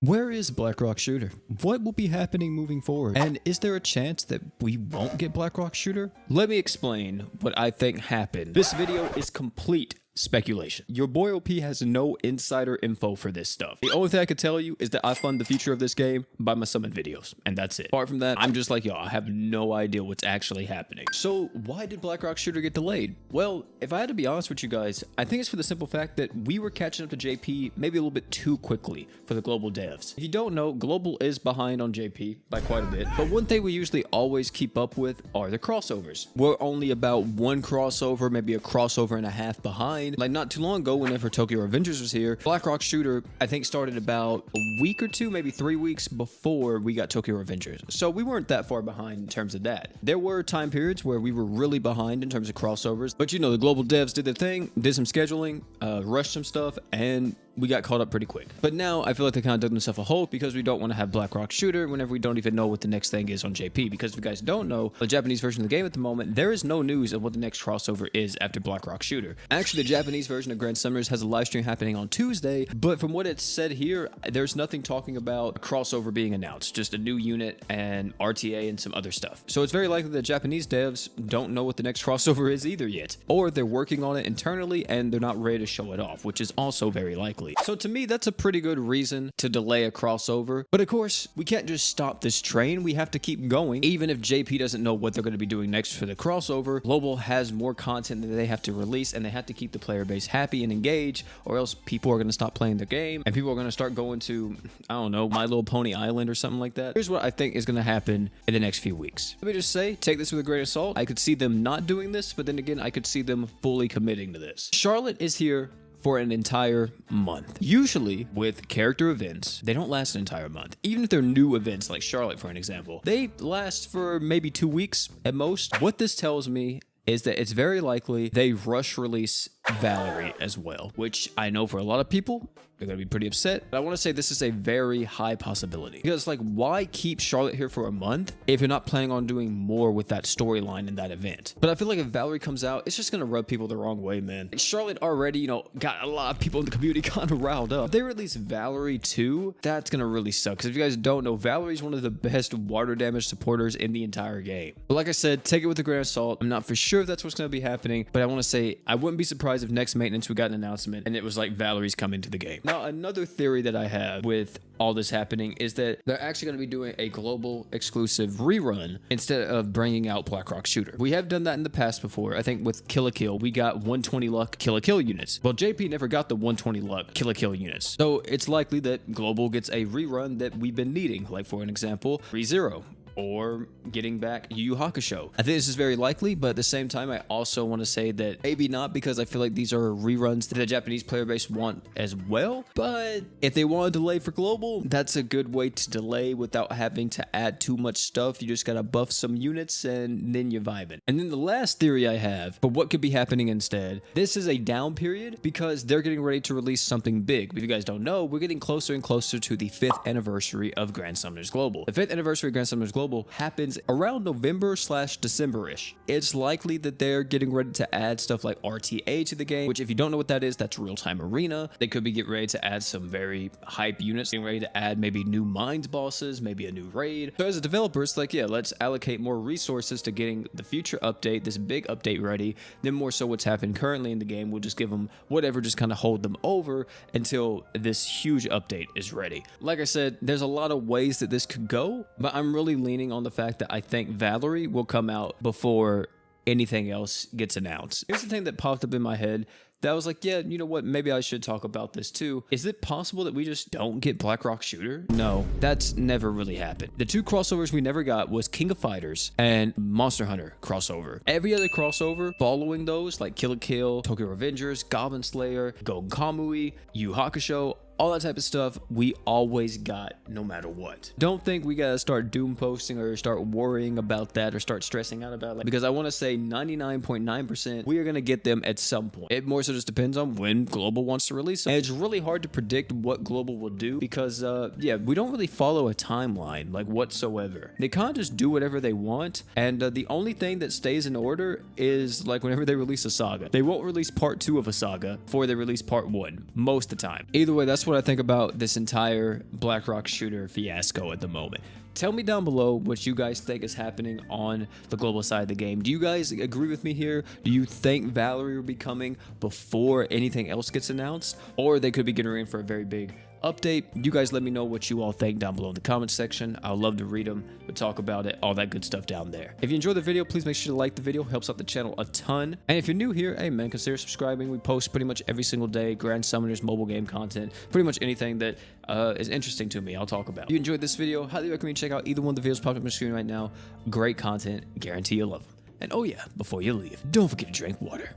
Where is Blackrock Shooter? What will be happening moving forward? And is there a chance that we won't get Blackrock Shooter? Let me explain what I think happened. This video is complete speculation. Your boy OP has no insider info for this stuff. The only thing I could tell you is that I fund the future of this game by my summon videos, and that's it. Apart from that, I'm just like y'all, I have no idea what's actually happening. So why did Blackrock Shooter get delayed? Well, if I had to be honest with you guys, I think it's for the simple fact that we were catching up to JP maybe a little bit too quickly for the global devs. If you don't know, global is behind on JP by quite a bit, but one thing we usually always keep up with are the crossovers. We're only about one crossover, maybe a crossover and a half behind. Like not too long ago, whenever Tokyo Revengers was here, Blackrock Shooter, I think, started about a week or two, maybe 3 weeks before we got Tokyo Revengers. So we weren't that far behind in terms of that. There were time periods where we were really behind in terms of crossovers, but you know, the global devs did their thing, did some scheduling, rushed some stuff, and we got caught up pretty quick. But now I feel like they kind of dug themselves a hole because we don't want to have Blackrock Shooter whenever we don't even know what the next thing is on JP. Because if you guys don't know, the Japanese version of the game at the moment, there is no news of what the next crossover is after Blackrock Shooter. Actually, the Japanese version of Grand Summers has a live stream happening on Tuesday, but from what it's said here, there's nothing talking about a crossover being announced, just a new unit and RTA and some other stuff. So it's very likely that Japanese devs don't know what the next crossover is either yet, or they're working on it internally and they're not ready to show it off, which is also very likely. So to me, that's a pretty good reason to delay a crossover. But of course, we can't just stop this train. We have to keep going. Even if JP doesn't know what they're going to be doing next for the crossover, Global has more content that they have to release, and they have to keep the player base happy and engaged, or else people are going to stop playing the game and people are going to start going to, I don't know, My Little Pony Island or something like that. Here's what I think is going to happen in the next few weeks. Let me just say, take this with a grain of salt. I could see them not doing this, but then again, I could see them fully committing to this. Charlotte is here for an entire month. Usually with character events, they don't last an entire month. Even if they're new events like Charlotte, for an example, they last for maybe 2 weeks at most. What this tells me is that it's very likely they rush release Valerie as well, which I know for a lot of people, they're going to be pretty upset. But I want to say this is a very high possibility. Because like, why keep Charlotte here for a month if you're not planning on doing more with that storyline in that event? But I feel like if Valerie comes out, it's just going to rub people the wrong way, man. Charlotte already, you know, got a lot of people in the community kind of riled up. If they release Valerie too, that's going to really suck. Because if you guys don't know, Valerie's one of the best water damage supporters in the entire game. But like I said, take it with a grain of salt. I'm not for sure if that's what's going to be happening, but I want to say I wouldn't be surprised if next maintenance we got an announcement and it was like Valerie's coming to the game. Now, another theory that I have with all this happening is that they're actually going to be doing a global exclusive rerun instead of bringing out Blackrock Shooter. We have done that in the past before. I think with Kill la Kill, we got 120 luck Kill la Kill units. Well, JP never got the 120 luck Kill la Kill units. So it's likely that global gets a rerun that we've been needing. Like for an example, ReZero, or getting back Yu Yu Hakusho. I think this is very likely, but at the same time, I also want to say that maybe not, because I feel like these are reruns that the Japanese player base want as well. But if they want to delay for global, that's a good way to delay without having to add too much stuff. You just gotta buff some units and then you're vibing. And then the last theory I have for what could be happening instead, this is a down period because they're getting ready to release something big. If you guys don't know, we're getting closer and closer to the 5th anniversary of Grand Summoners Global. The 5th anniversary of Grand Summoners Global happens around November/December-ish. It's likely that they're getting ready to add stuff like RTA to the game, which if you don't know what that is, that's real-time arena. They could be getting ready to add some very hype units, getting ready to add maybe new mines bosses, maybe a new raid. So as a developer, it's like, yeah, let's allocate more resources to getting the future update, this big update ready. Then more so what's happened currently in the game, we'll just give them whatever, just kind of hold them over until this huge update is ready. Like I said, there's a lot of ways that this could go, but I'm really leaning on the fact that I think Valerie will come out before anything else gets announced. Here's the thing that popped up in my head that I was like, yeah, you know what, maybe I should talk about this too. Is it possible that we just don't get Blackrock Shooter? No, that's never really happened. The 2 crossovers we never got was King of Fighters and Monster Hunter crossover. Every other crossover following those, like Kill la Kill, Tokyo Revengers, Goblin Slayer, Gogen Kamui, Yu Yu Hakusho, all that type of stuff, we always got no matter what. Don't think we gotta start doom posting or start worrying about that or start stressing out about it, because I want to say 99.9% we are gonna get them at some point. It more so just depends on when Global wants to release them. And it's really hard to predict what Global will do because, yeah, we don't really follow a timeline like whatsoever. They kind of just do whatever they want, and the only thing that stays in order is like whenever they release a saga. They won't release part 2 of a saga before they release part 1 most of the time. Either way, that's that's what I think about this entire BlackRock shooter fiasco at the moment. Tell me down below what you guys think is happening on the global side of the game. Do you guys agree with me here? Do you think Valorant will be coming before anything else gets announced? Or they could be getting ready for a very big update? You guys let me know what you all think down below in the comments section. I'd love to read them. We'll talk about it, all that good stuff down there. If you enjoyed the video, please make sure to like the video. Helps out the channel a ton. And if you're new here, hey man, consider subscribing. We post pretty much every single day, Grand Summoners, mobile game content, pretty much anything that is interesting to me, I'll talk about. If you enjoyed this video, highly recommend you check out either one of the videos popping up on the screen right now. Great content, guarantee you'll love them. And oh yeah, before you leave, don't forget to drink water.